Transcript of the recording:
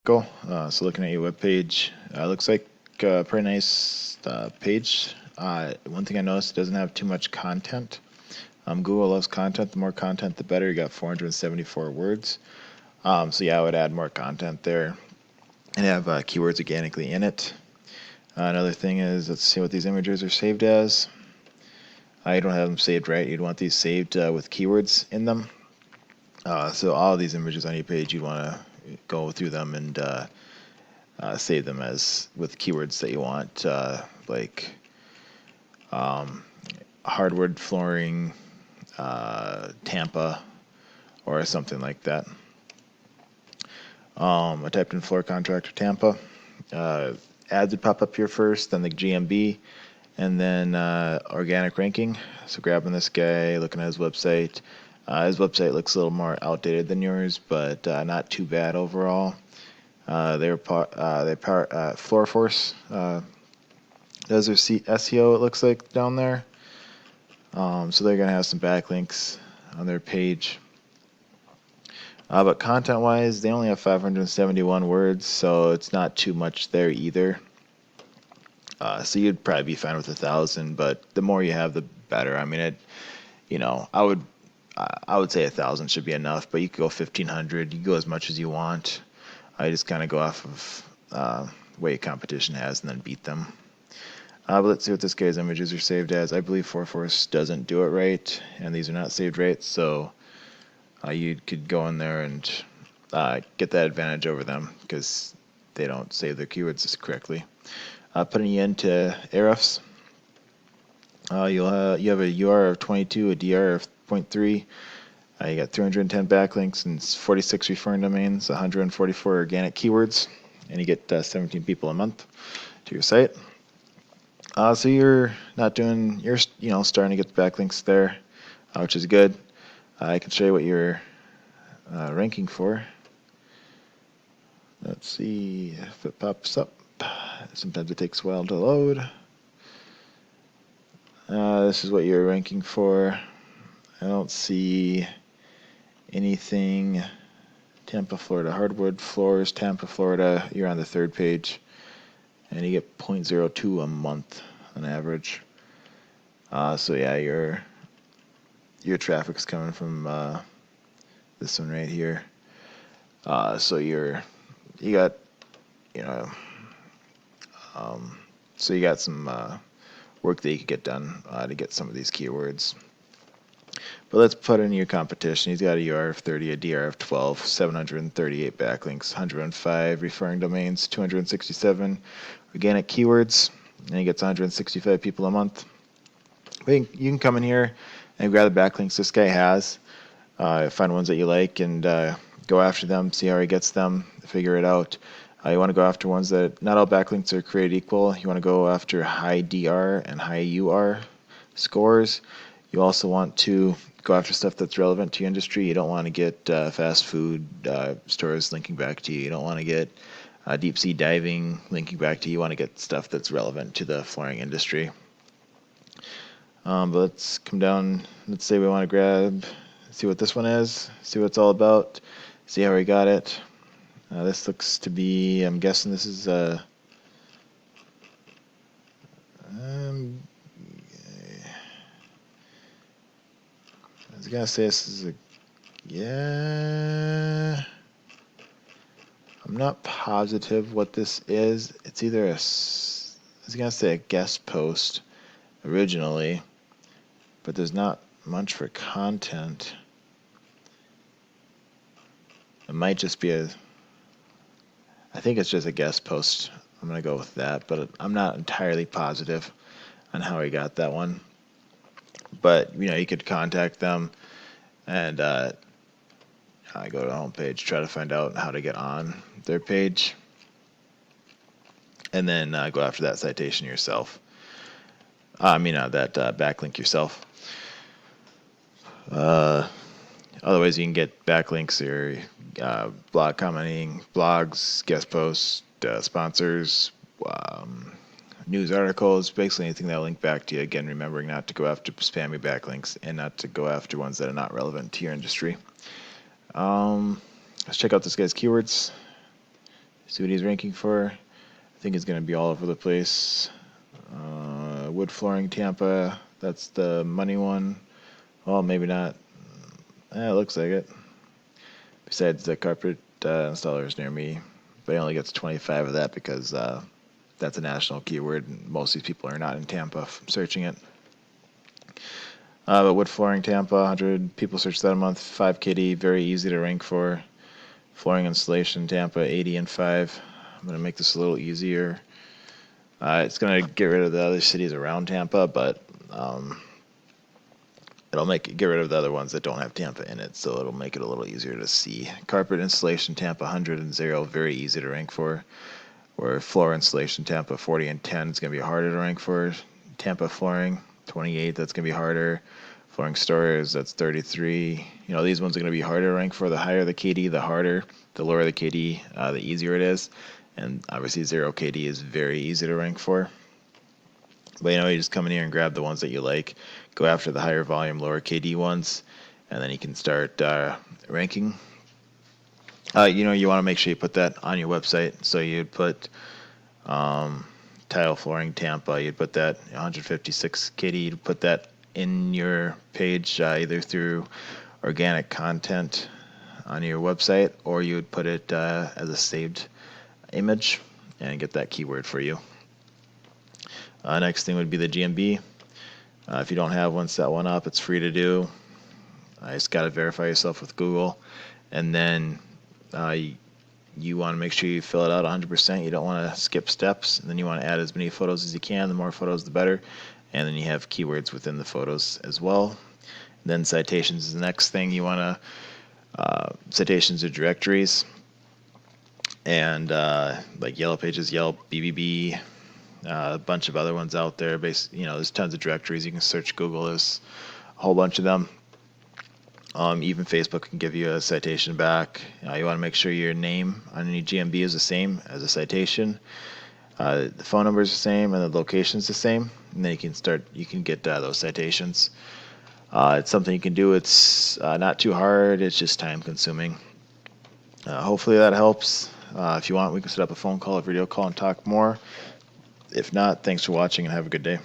Cool. So looking at your web page, looks like a pretty nice page. One thing I noticed, it doesn't have too much content. Google loves content. The more content, the better. You got 474 words. So yeah, I would add more content there and have keywords organically in it. Another thing is, let's see what these images are saved as. You don't have them saved right. You'd want these saved with keywords in them. So all of these images on your page, you'd want to go through them and save them as with keywords that you want, like hardwood flooring, Tampa, or something like that. I typed in floor contractor Tampa. Ads would pop up here first, then the GMB, and then organic ranking. So grabbing this guy, looking at his website. His website looks a little more outdated than yours, but not too bad overall. Floor Force does their SEO, it looks like, down there. So they're going to have some backlinks on their page. But content-wise, they only have 571 words, so it's not too much there either. So you'd probably be fine with 1,000, but the more you have, the better. I mean, I would say 1,000 should be enough, but you could go 1,500. You can go as much as you want. I just kind of go off of what your competition has and then beat them. But let's see what this guy's images are saved as. I believe Force doesn't do it right, and these are not saved right, so you could go in there and get that advantage over them because they don't save their keywords correctly. Putting you into Ahrefs, you have a UR of 22, a DR of 0.3. You got 310 backlinks and 46 referring domains, 144 organic keywords, and you get 17 people a month to your site. So you're not doing, you're starting to get the backlinks there, which is good. I can show you what you're ranking for. Let's see if it pops up. Sometimes it takes a while to load. This is what you're ranking for. I don't see anything. Tampa, Florida, hardwood floors, Tampa, Florida. You're on the third page, and you get 0.02 a month on average. So yeah, your traffic's coming from this one right here. So you got so you got some work that you could get done to get some of these keywords. But let's put in your competition. He's got a UR of 30, a DR of 12, 738 backlinks, 105 referring domains, 267 organic keywords, and he gets 165 people a month. But you can come in here and grab the backlinks this guy has, find ones that you like, and go after them, see how he gets them, figure it out. You want to go after ones that not all backlinks are created equal. You want to go after high DR and high UR scores. You also want to go after stuff that's relevant to your industry. You don't want to get fast food stores linking back to you. You don't want to get deep sea diving linking back to you. You want to get stuff that's relevant to the flooring industry. But let's come down. Let's say we want to see what this one is, see what it's all about, see how we got it. This looks to be, I'm guessing this is I was gonna say this is yeah. I'm not positive what this is. It's either I was gonna say a guest post originally, but there's not much for content. It might just be I think it's just a guest post. I'm going to go with that, but I'm not entirely positive on how he got that one. But, you could contact them and go to the homepage, try to find out how to get on their page, and then go after that citation yourself. That backlink yourself. Otherwise, you can get backlinks or blog commenting, blogs, guest posts, sponsors, news articles, basically anything that'll link back to you. Again, remembering not to go after spammy backlinks and not to go after ones that are not relevant to your industry. Let's check out this guy's keywords. See what he's ranking for. I think it's going to be all over the place. Wood flooring Tampa, that's the money one. Well, maybe not. It looks like it. Besides the carpet installers near me, but he only gets 25 of that because that's a national keyword, and most of these people are not in Tampa searching it. But wood flooring Tampa, 100 people search that a month. 5KD, very easy to rank for. Flooring installation Tampa, 80 and 5. I'm going to make this a little easier. It's going to get rid of the other cities around Tampa, but it'll get rid of the other ones that don't have Tampa in it, so it'll make it a little easier to see. Carpet installation Tampa, 100 and 0, very easy to rank for. Or floor installation Tampa, 40 and 10, it's going to be harder to rank for. Tampa flooring, 28, that's going to be harder. Flooring stores, that's 33. These ones are going to be harder to rank for. The higher the KD, the harder. The lower the KD, the easier it is. And obviously 0 KD is very easy to rank for. But you just come in here and grab the ones that you like. Go after the higher volume, lower KD ones. And then you can start ranking. You want to make sure you put that on your website. So you'd put tile flooring Tampa. You'd put that 156 KD. You'd put that in your page either through organic content on your website, or you would put it as a saved image and get that keyword for you. Next thing would be the GMB. If you don't have one, set one up. It's free to do. I just got to verify yourself with Google, and then you want to make sure you fill it out 100%. You don't want to skip steps, and then you want to add as many photos as you can. The more photos, the better. And then you have keywords within the photos as well. Then citations is the next thing. You want to citations of directories, and like Yellow Pages, Yelp, BBB, a bunch of other ones out there. There's tons of directories. You can search Google. There's a whole bunch of them. Even Facebook can give you a citation back. You want to make sure your name on any GMB is the same as a citation. The phone number is the same and the location is the same, and then you can get those citations. It's something you can do. It's not too hard. It's just time consuming. Hopefully that helps. If you want, we can set up a phone call or video call and talk more. If not, thanks for watching and have a good day.